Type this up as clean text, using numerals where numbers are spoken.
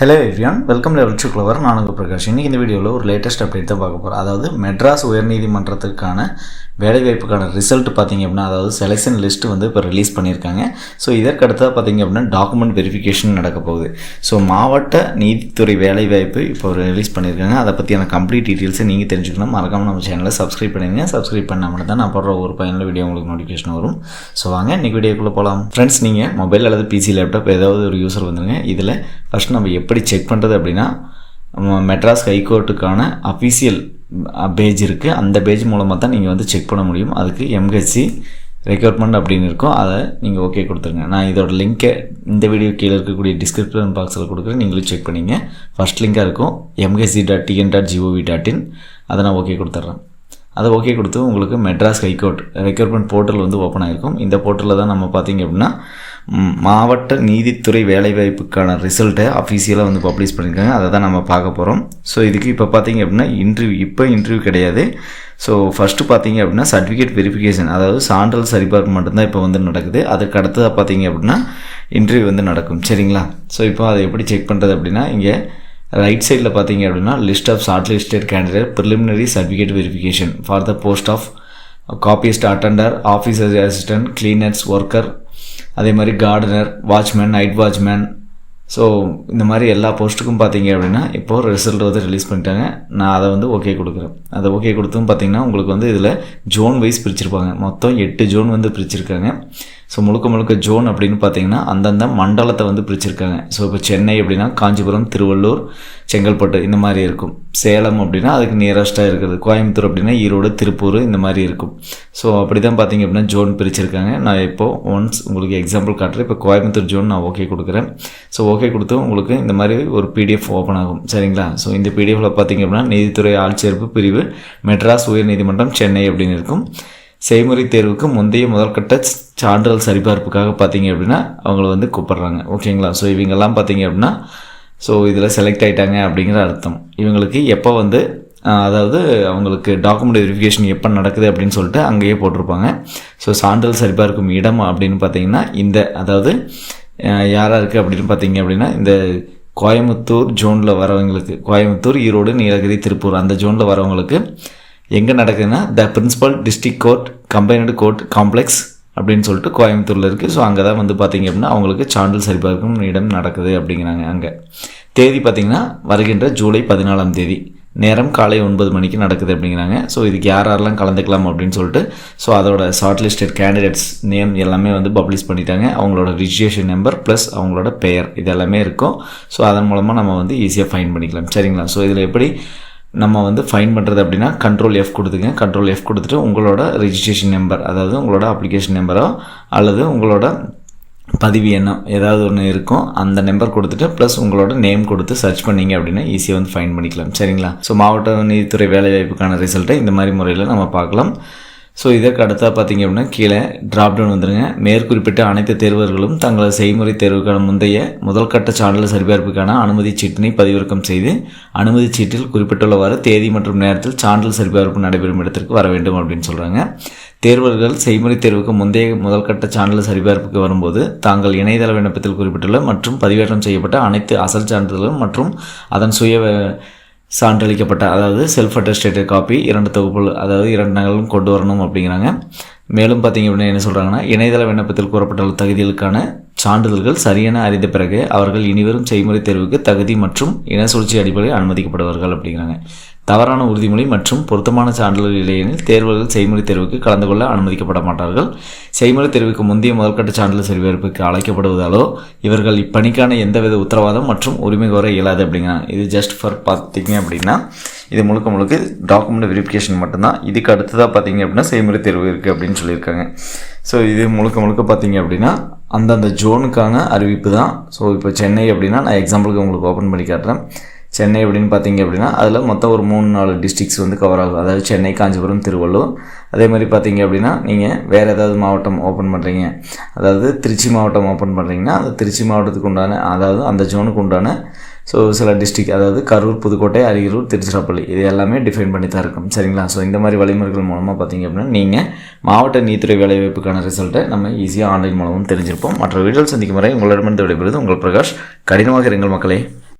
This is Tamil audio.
Hello everyone, welcome level to clever. நான் உங்கள் பிரகாஷ். இன்றைக்கி இந்த வீடியோவில் ஒரு லேட்டஸ்ட் அப்டேட் தான் பார்க்க போகிறோம். அதாவது மெட்ராஸ் உயர்நீதிமன்றத்துக்கான வேலைவாய்ப்புக்கான ரிசல்ட் பார்த்திங்க அப்படின்னா, அதாவது செலெக்ஷன் லிஸ்ட்டு வந்து இப்போ ரிலீஸ் பண்ணியிருக்காங்க. ஸோ இதற்கடுத்ததாக பார்த்திங்க அப்படின்னா டாக்குமெண்ட் வெரிஃபிகேஷன் நடக்க போகுது. ஸோ மாவட்ட நீதித்துறை வேலைவாய்ப்பு இப்போ ரிலீஸ் பண்ணியிருக்காங்க. அதை பற்றியான கம்ப்ளீட் டீட்டெயில்ஸை நீங்கள் தெரிஞ்சுக்கணும். மறக்காமல் நம்ம சேனலை சப்ஸ்கிரைப் பண்ணுங்க. சப்ஸ்கிரைப் பண்ணாமல் தான் நான் போடுற ஒரு பயனுள்ள வீடியோ உங்களுக்கு நோட்டிஃபிகேஷன் வரும். ஸோ வாங்க இன்றைக்கி வீடியோக்குள்ளே போகலாம். ஃப்ரெண்ட்ஸ், நீங்கள் மொபைல் அல்லது பிசி லேப்டாப் ஏதாவது ஒரு யூஸர் வந்துருங்க. இதில் ஃபஸ்ட் நம்ம எப்படி செக் பண்ணுறது அப்படின்னா, மெட்ராஸ் ஹைகோர்ட்டுக்கான அஃபீஷியல் பேஜ் இருக்குது. அந்த பேஜ் மூலமாக தான் நீங்கள் வந்து செக் பண்ண முடியும். அதுக்கு எம்ஹெச்சி ரெக்ரூட்மெண்ட் அப்படின்னு இருக்கும். அதை நீங்கள் ஓகே கொடுத்துருங்க. நான் இதோட லிங்க்கை இந்த வீடியோ கீழே இருக்கக்கூடிய டிஸ்கிரிப்ஷன் பாக்ஸில் கொடுக்குறேன். நீங்களும் செக் பண்ணிங்க. ஃபஸ்ட் லிங்காக இருக்கும் mhc.tn.gov.in. அதை நான் ஓகே கொடுத்துட்றேன். அதை ஓகே கொடுத்து உங்களுக்கு மெட்ராஸ் ஹைகோர்ட் ரெக்ரூட்மெண்ட் போர்ட்டல் வந்து ஓப்பன் ஆகிருக்கும். இந்த போர்ட்டலில் தான் நம்ம பார்த்திங்க அப்படின்னா மாவட்ட நீதித்துறை வேலைவாய்ப்புக்கான ரிசல்ட்டை அஃபீஷியலாக வந்து பப்ளிஷ் பண்ணியிருக்காங்க. அதை தான் நம்ம பார்க்க போகிறோம். ஸோ இதுக்கு இப்போ பார்த்திங்க அப்படின்னா இன்டர்வியூ கிடையாது. ஸோ ஃபஸ்ட்டு பார்த்திங்க அப்படின்னா சர்டிஃபிகேட் வெரிஃபிகேஷன், அதாவது சான்றிதழ் சரிபார்ப்பு மட்டும்தான் இப்போ வந்து நடக்குது. அதுக்கு அடுத்ததாக பார்த்திங்க அப்படின்னா இன்டர்வியூ வந்து நடக்கும். சரிங்களா? ஸோ இப்போ அதை எப்படி செக் பண்ணுறது அப்படின்னா, இங்கே ரைட் சைடில் பார்த்தீங்க அப்படின்னா list of shortlisted candidate preliminary certificate verification for the post of copyist, attender, office assistant, cleaners, worker, அதே மாதிரி gardener, watchman, night watchman. So இந்த மாதிரி எல்லா போஸ்ட்டுக்கும் பார்த்தீங்க அப்படின்னா இப்போது ரிசல்ட் வந்து ரிலீஸ் பண்ணிட்டாங்க. நான் அதை வந்து ஓகே கொடுக்குறேன். அதை ஓகே கொடுத்தும் பார்த்தீங்கன்னா உங்களுக்கு வந்து இதில் ஜோன் வைஸ் பிரிச்சிருப்பாங்க. மொத்தம் 8 ஜோன் வந்து பிரிச்சிருக்காங்க. ஸோ முழுக்க ஜோன் அப்படின்னு பார்த்தீங்கன்னா அந்தந்த மண்டலத்தை வந்து பிரிச்சிருக்காங்க. ஸோ இப்போ சென்னை அப்படின்னா காஞ்சிபுரம், திருவள்ளூர், செங்கல்பட்டு இந்த மாதிரி இருக்கும். சேலம் அப்படின்னா அதுக்கு நியரஸ்ட்டாக இருக்குது. கோயம்புத்தூர் அப்படின்னா ஈரோடு, திருப்பூர் இந்த மாதிரி இருக்கும். ஸோ அப்படி தான் பார்த்தீங்க அப்படின்னா ஜோன் பிரிச்சிருக்காங்க. நான் இப்போது ஒன்ஸ் உங்களுக்கு எக்ஸாம்பிள் காட்டுறேன். இப்போ கோயம்புத்தூர் ஜோன் நான் ஓகே கொடுக்குறேன். ஸோ ஓகே கொடுத்து உங்களுக்கு இந்த மாதிரி ஒரு பிடிஎஃப் ஓப்பன் ஆகும். சரிங்களா? ஸோ இந்த பிடிஎஃப்பில் பார்த்தீங்க அப்படின்னா நீதித்துறை ஆட்சேர்ப்பு பிரிவு மெட்ராஸ் உயர்நீதிமன்றம் சென்னை அப்படின்னு இருக்கும். செய்முறை தேர்வுக்கு முந்தைய முதல்கட்ட சான்றிதழ் சரிபார்ப்புக்காக பார்த்தீங்க அப்படின்னா அவங்கள வந்து கூப்பிட்றாங்க. ஓகேங்களா? ஸோ இவங்கெல்லாம் பார்த்தீங்க அப்படின்னா ஸோ இதில் செலக்ட் ஆகிட்டாங்க அப்படிங்கிற அர்த்தம். இவங்களுக்கு எப்போ வந்து அதாவது அவங்களுக்கு டாக்குமெண்ட் வெரிஃபிகேஷன் எப்போ நடக்குது அப்படின்னு சொல்லிட்டு அங்கேயே போட்டிருப்பாங்க. ஸோ சான்றிதழ் சரிபார்க்கும் இடம் அப்படின்னு பார்த்தீங்கன்னா அதாவது யாராக இருக்குது அப்படின்னு பார்த்தீங்க அப்படின்னா இந்த கோயம்புத்தூர் ஜோனில் வரவங்களுக்கு, கோயம்புத்தூர், ஈரோடு, நீலகிரி, திருப்பூர் அந்த ஜோனில் வரவங்களுக்கு எங்கே நடக்குதுன்னா the principal district court combined court complex அப்படின்னு சொல்லிட்டு கோயம்புத்தூரில் இருக்குது. ஸோ அங்கே தான் வந்து பார்த்திங்க அப்படின்னா அவங்களுக்கு சான்றிதழ் சரிபார்க்கும் இடம் நடக்குது அப்படிங்கிறாங்க. அங்கே தேதி பார்த்திங்கன்னா வருகின்ற ஜூலை 14ஆம் தேதி, நேரம் காலை 9 மணிக்கு நடக்குது அப்படிங்கிறாங்க. ஸோ இதுக்கு யாரெல்லாம் கலந்துக்கலாம் அப்படின்னு சொல்லிட்டு ஸோ அதோட ஷார்ட் லிஸ்டட் கேண்டிடேட்ஸ் நேம் எல்லாமே வந்து பப்ளிஷ் பண்ணிட்டாங்க. அவங்களோட ரிஜிஸ்ட்ரேஷன் நம்பர் ப்ளஸ் அவங்களோட பெயர் இது எல்லாமே இருக்கும். ஸோ அதன் மூலமாக நம்ம வந்து ஈஸியாக ஃபைன் பண்ணிக்கலாம். சரிங்களா? ஸோ இதில் எப்படி நம்ம வந்து ஃபைன் பண்ணுறது அப்படின்னா Ctrl F கொடுத்துங்க. Ctrl F கொடுத்துட்டு உங்களோட ரிஜிஸ்ட்ரேஷன் நம்பர், அதாவது உங்களோட அப்ளிகேஷன் நம்பரோ அல்லது உங்களோட பதிவு எண்ணம் ஏதாவது ஒன்று இருக்கும், அந்த நம்பர் கொடுத்துட்டு ப்ளஸ் உங்களோட நேம் கொடுத்து சர்ச் பண்ணிங்க அப்படின்னா ஈஸியாக வந்து ஃபைன் பண்ணிக்கலாம். சரிங்களா? ஸோ மாவட்ட நீதித்துறை வேலைவாய்ப்புக்கான ரிசல்ட்டை இந்த மாதிரி முறையில் நம்ம பார்க்கலாம். ஸோ இதற்கு அடுத்ததாக பார்த்திங்க அப்படின்னா கீழே ட்ராப்டவுன் வந்துடுங்க. மேற்குறிப்பிட்ட அனைத்து தேர்வர்களும் தங்களது செய்முறை தேர்வுக்கான முந்தைய முதல்கட்ட சான்றிதழ் சரிபார்ப்புக்கான அனுமதி சீட்டினை பதிவிறக்கம் செய்து அனுமதி சீட்டில் குறிப்பிட்டுள்ளவாறு தேதி மற்றும் நேரத்தில் சான்றிதழ் சரிபார்ப்பு நடைபெறும் இடத்திற்கு வர வேண்டும் அப்படின்னு சொல்கிறாங்க. தேர்வர்கள் செய்முறை தேர்வுக்கு முந்தைய முதல்கட்ட சான்றிதழ் சரிபார்ப்புக்கு வரும்போது தாங்கள் இணையதள விண்ணப்பத்தில் குறிப்பிட்டுள்ள மற்றும் பதிவேற்றம் செய்யப்பட்ட அனைத்து அசல் சான்றிதழ்களும் மற்றும் அதன் சான்றளிக்கப்பட்ட அதாவது செல்ஃப் அட்டஸ்டேட்டட் காப்பி 2 தொகுப்புகள், அதாவது 2 நகலும் கொண்டு வரணும் அப்படிங்கிறாங்க. மேலும் பார்த்திங்க அப்படின்னா என்ன சொல்கிறாங்கன்னா, இணையதள விண்ணப்பத்தில் கூறப்பட்டுள்ள தகுதிகளுக்கான சான்றிதழ்கள் சரியான அறிந்த பிறகு அவர்கள் இனிவரும் செய்முறை தேர்வுக்கு தகுதி மற்றும் இன சுழற்சி அடிப்படையில் அனுமதிக்கப்படுவார்கள் அப்படிங்கிறாங்க. தவறான உறுதிமொழி மற்றும் பொருத்தமான சான்றிதழ் இல்லையெனில் தேர்வர்கள் செய்முறை தேர்வுக்கு கலந்து கொள்ள அனுமதிக்கப்பட மாட்டார்கள். செய்முறை தேர்வுக்கு முந்தைய முதல்கட்ட சான்றிதழ் சரிபார்ப்புக்கு அழைக்கப்படுவதாலோ இவர்கள் இப்பணிக்கான எந்தவித உத்தரவாதம் மற்றும் உரிமை கோர இயலாது அப்படிங்கிறாங்க. இது ஜஸ்ட் ஃபார் பார்த்திங்க அப்படின்னா இது முழுக்க டாக்குமெண்ட் வெரிஃபிகேஷன் மட்டும்தான். இதுக்கு அடுத்ததாக பார்த்திங்க அப்படின்னா செய்முறை தேர்வு இருக்குது அப்படின்னு சொல்லியிருக்காங்க. ஸோ இது முழுக்க பார்த்திங்க அப்படின்னா அந்தந்த ஜோனுக்கான அறிவிப்பு தான். ஸோ இப்போ சென்னை அப்படின்னா நான் எக்ஸாம்பிளுக்கு உங்களுக்கு ஓப்பன் பண்ணி காட்டுறேன். சென்னை அப்படின்னு பார்த்தீங்க அப்படின்னா அதில் மொத்தம் ஒரு 3-4 டிஸ்ட்ரிக்ஸ் வந்து கவர் ஆகும். அதாவது சென்னை, காஞ்சிபுரம், திருவள்ளூர். அதே மாதிரி பார்த்தீங்க அப்படின்னா நீங்கள் வேறு ஏதாவது மாவட்டம் ஓப்பன் பண்ணுறீங்க, அதாவது திருச்சி மாவட்டம் ஓப்பன் பண்ணுறீங்கன்னா அந்த திருச்சி மாவட்டத்துக்கு உண்டான, அதாவது அந்த ஜோனுக்கு உண்டான சில டிஸ்ட்ரிக்ட், அதாவது கரூர், புதுக்கோட்டை, அரியலூர், திருச்சிராப்பள்ளி இது எல்லாமே டிஃபைன் பண்ணி தான் இருக்கும். சரிங்களா? ஸோ இந்த மாதிரி வழிமுறைகள் மூலமாக பார்த்தீங்க அப்படின்னா நீங்கள் மாவட்ட நீதித்துறை வேலைவாய்ப்புக்கான ரிசல்ட்டை நம்ம ஈஸியாக ஆன்லைன் மூலமும் தெரிஞ்சிருப்போம். மற்ற வீடியோவில் சந்திக்கும் வரை உங்களிடமிருந்து விடைபெறுவது உங்கள் பிரகாஷ். கடினமாக இருங்கள் மக்களே.